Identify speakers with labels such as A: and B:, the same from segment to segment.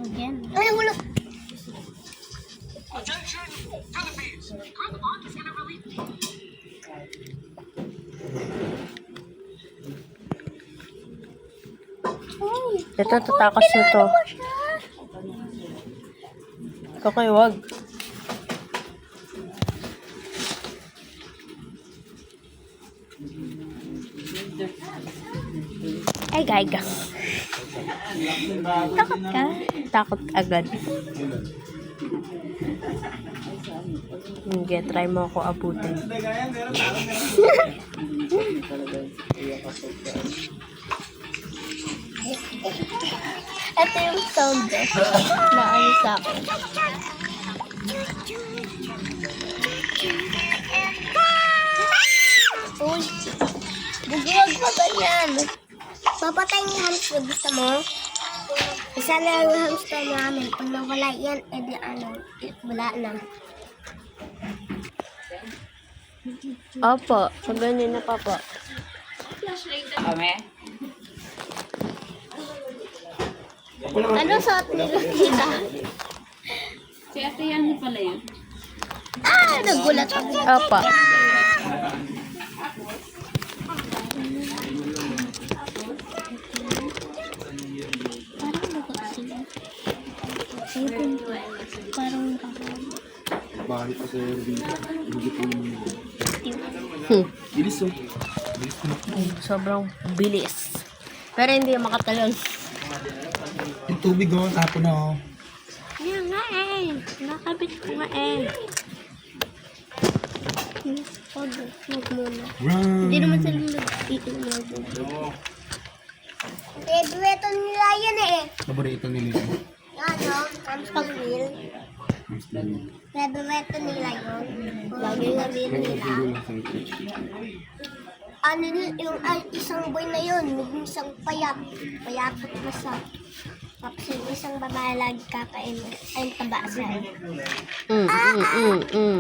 A: Again. Ay, wala.
B: Ito, tatakas na to. Okay, wag. Ay, gaiga. Takot ka? Takot agad. Sige, try mo ako abutin.
A: Ito yung sound na ano sa akin. Uy, bugwag pa ganyan. Papatay yung hamster, gusto mo? Isa na yung hamster namin. Pag nawala yan, edi ano, wala na.
B: Opo, so ganyan na pa po.
C: Kami?
A: Ano suot nila kita?
C: Si Ate Yan pala yun.
A: Ah, nagulat ako.
B: Opo.
A: Parang nagulat sila. Ayun, parang
D: Bakit kasi hindi po yung bilis oh. Bilis ko na.
B: Sobrang bilis. Pero hindi makatalon.
D: Yung tubig oh, tapo na oh.
B: Yan nga eh. Nakabit ko nga eh.
A: Huwag muna.
D: Run!
A: Hindi naman sila nag-iinom. Favorite nila yan eh.
D: Paborito nila.
A: Ano? Hamster wheel. Favorite nila yun. Lagi nga din nila. Ano yun, yung isang boy na yun, yung isang payat. Payatot na sa. Tapos yung isang babae lagi kakain. Ay, taba siya.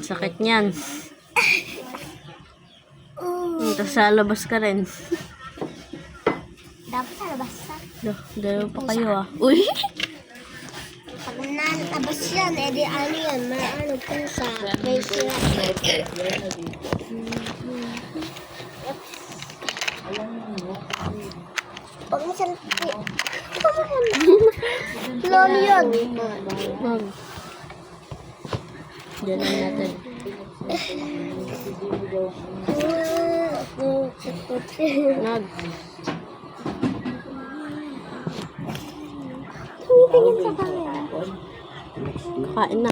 B: Sakit niyan.
A: Mm.
B: Tapos sa labas ka rin.
A: Dapat sa labas sa.
B: Dalawa pa kayo ah. Uy!
A: Pag natabas yan, edi ano yan, maano po sa race yan. Pag minsan, lolo yun.
B: Wag. Diyan lang natin. Nag.
A: Tumitingin sa camera.
B: Kain na.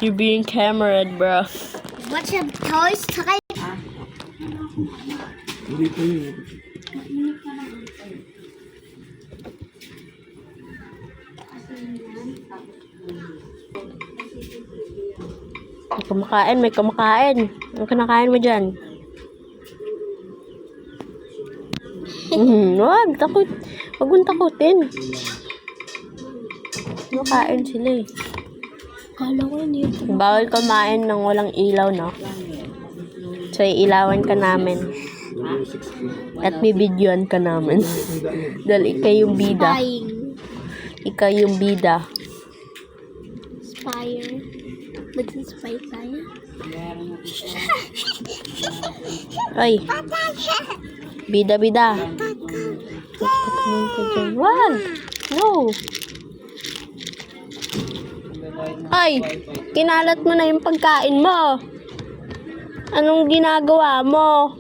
B: You're being cameraed, bro.
A: What's your toys? Sakay.
D: Hindi po yun.
B: May kumakain, may kumakain. Ang kinakain mo dyan? Wag, takot. Wag mong takutin. Kumakain sila eh.
A: Kala ko yun yun.
B: Bawal kumain ng walang ilaw, no? So, ilawan ka namin. At bibidyoan ka namin. Dahil ikaw yung bida.
A: Spying.
B: Ikaw yung bida.
A: Spire. Nag-spy tayo.
B: Ay. Bida, bida. Pagkakuman ka dyan. Wag! No! Ay! Kinalat mo na yung pagkain mo. Anong ginagawa mo?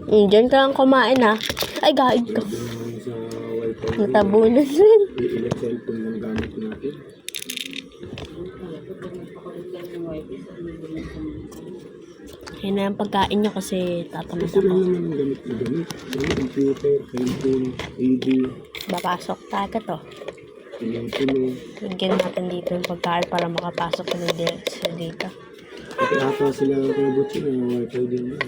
B: Diyan ka lang kumain ha. Ay, gaig ka.
D: Sa wifi.
B: Natabunan rin.
D: Yung cellphone lang gamit natin.
B: Yan na yung pagkain nyo kasi tatamad
D: Kasi lang
B: ako.
D: naman ang gamit na gamit. Yung computer, cellphone, AD,
B: Papasok tayo to.
D: tulang-tulo.
B: Lagyan natin dito yung pagkain para makapasok na sa dito.
D: Pati ata sila robot yun, yung wifi din yun.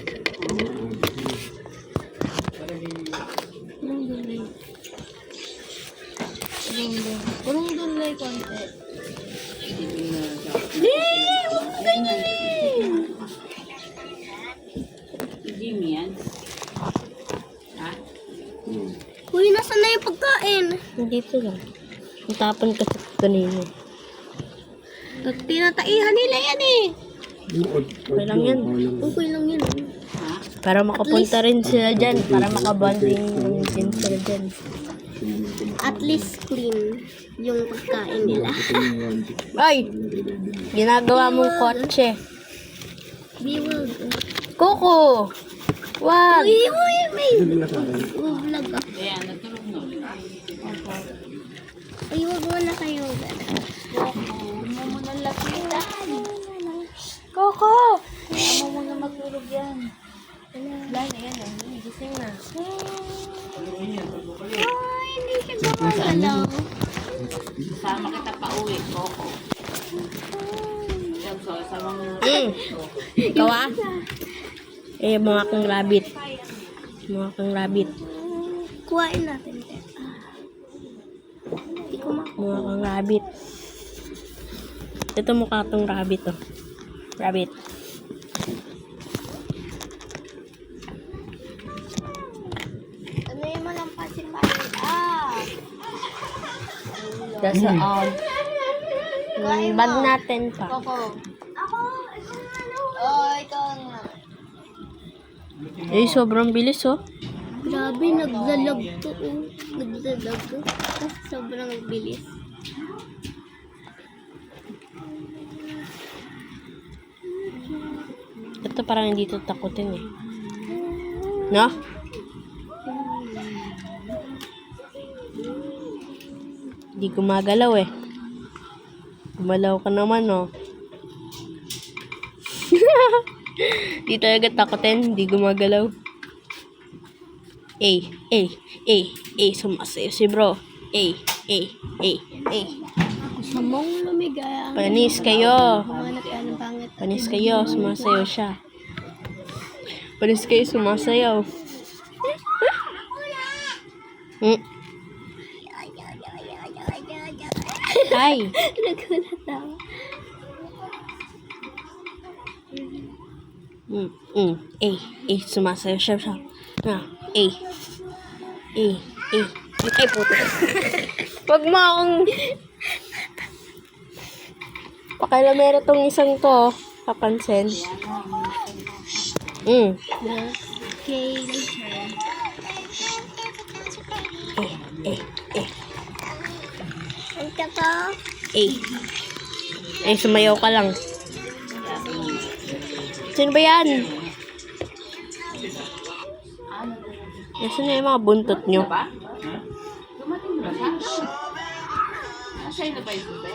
A: Kurang doon lang konti.
B: Huwag ganyan eh!
C: Si Jimmy yan. Ha?
A: Uy, nasa na yung pagkain?
B: Dito lang. Natapon kasi kanina.
A: Tinataihan nila yan eh.
B: Okay lang yan.
A: Okay lang yan.
B: Para makapunta rin sila dyan. Para makabanding din sila dyan.
A: At least clean yung pagkain nila.
B: Ay! Ginagawa mong kotse.
A: Biwag.
B: Coco! Wag!
A: Uy, may vlog ah.
C: Ayan, natulog na ulit.
A: Uy, wag mo na kayo.
C: Huwag mo muna lapitan.
B: Coco!
C: Kaya mo muna matulog yan.
B: Wala na yan. Gising na.
A: Ay, hindi siya gumagalaw.
C: Sama kita pa uwi, Coco. Yan, so, sama mo.
B: Ikaw ah? Eh, mga kang rabbit. Mga kang rabbit.
A: Kuhain natin. Hindi ko
B: Mga kang rabbit. Ito mukha tong rabbit oh. Rabbit.
A: Ano yung malang pasipahin? Ah!
B: That's bag natin pa.
A: Ako. Oh, ikaw nga.
B: Eh, sobrang bilis oh.
A: Grabe, naglalag to. Oh. Naglalag to. Tapos sobrang bilis.
B: Ito parang hindi to takutin eh. No? Hindi gumagalaw eh. Gumalaw ka naman oh. Di talaga takutin, hindi gumagalaw. Sumasayo si bro.
A: Samong lumigay.
B: Panis kayo.
A: Kumanap ka ng pangit.
B: Panis kayo, sumasayaw siya. Panis kayo, sumasayaw. Ay!
A: Nagulat ako.
B: Sumasayaw siya. Ay, puto. Wag mo akong... Pakilamero tong isang to. Papansin.
A: Okay, later. Ang ka?
B: Sumayaw ka lang. Sino ba yan? Nasaan na yung mga buntot nyo?
C: Ba? Dumating ba siya? Nasa'yo na ba yung bebe?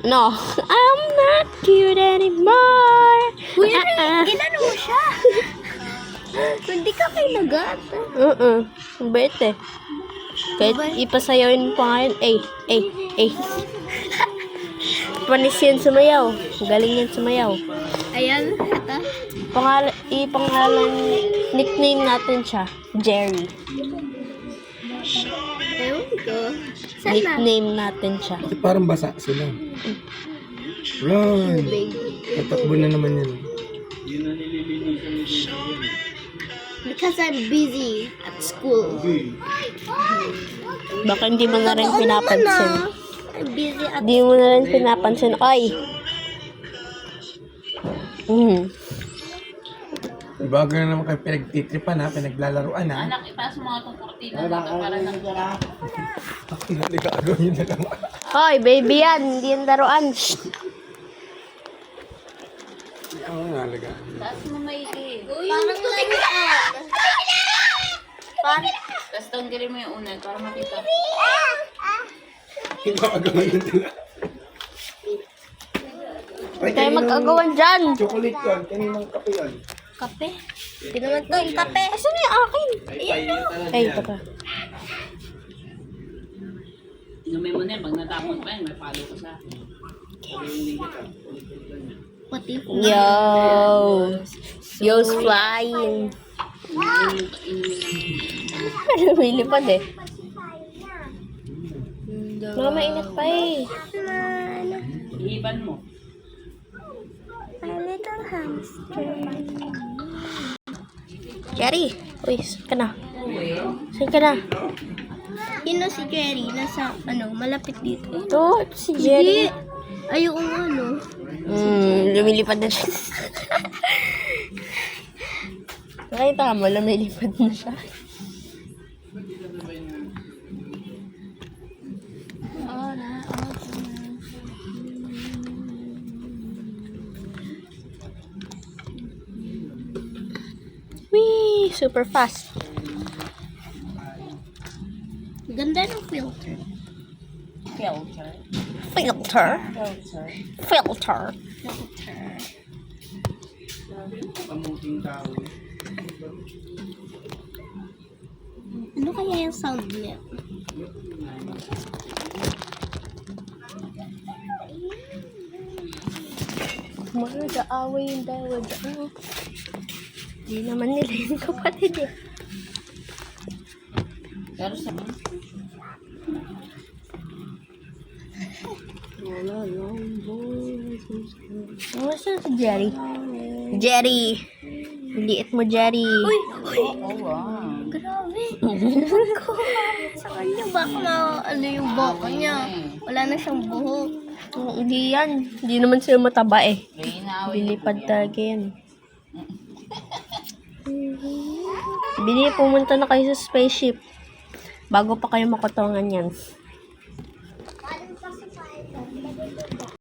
B: No. I'm not cute anymore.
A: Uy, inano mo siya? Hindi ka kay lagat.
B: Ang bait eh. Kahit ipasayawin pa ngayon. Panis yan sumayaw. Galing yan sumayaw.
A: Ayan, ito.
B: Ipangalan, nickname natin siya. Jerry.
A: Ewan ko. Saan na?
B: Nickname natin siya.
D: Kasi parang basa sila. Run! Tatakbo na naman yan.
A: Because I'm busy at school.
B: Baka hindi mo na rin pinapansin.
A: I'm busy at
B: Hindi mo na rin pinapansin. Ay!
D: Bago na naman kayo pinagtitripan ha, pinaglalaruan ha.
C: Anak, itaas mo nga itong kurtina dito para nang
D: Hindi ka agawin na lang.
B: Hoy, baby yan. Hindi yan laruan. Shh.
D: Oo nga, alagaan.
C: taas mo maigi.
A: parang laruan.
C: Tapos tanggalin mo yung unay para makita.
D: Hindi ka agawin na nila.
B: Huwag tayo mag-agawan dyan.
D: Chocolate yan, kaninang kape yan.
A: Kape? Hindi naman to yung kape.
B: Saan yung akin? Ay, ito pa.
C: Inumin mo na yan. Pag natapon pa yan, may follow ka sa akin.
A: Pati
B: Yo! Yo's flying. Lumilipad eh. Mga mainit pa eh.
C: Iiban mo.
A: My little hamster.
B: Jerry, Uy, saan ka na? Saan ka na?
A: Yun na si Jerry, nasa, malapit dito.
B: Ito si Jerry.
A: Ayoko nga, no?
B: Lumilipad na siya. Nakita mo, lumilipad na siya. Wee! Super fast.
A: Ganda ng filter.
C: Filter.
B: Filter.
C: Filter.
B: Filter.
D: Kamuting tao.
A: Ano kaya yung sound niya?
B: Mag-aaway yung dalawa dyan. Hindi naman nila yung kapatid eh.
C: Pero sa
B: Nasaan si Jerry? Jerry! Liit mo, Jerry.
A: Uy!
C: oh, wow.
A: Grabe! Sa kanya, baka yung boko niya. Wala na siyang buhok.
B: Hindi yan. Hindi naman sila mataba eh.
C: Reyna,
B: Bilipad talaga yan. Bili, pumunta na kayo sa spaceship. Bago pa kayo makotongan yan.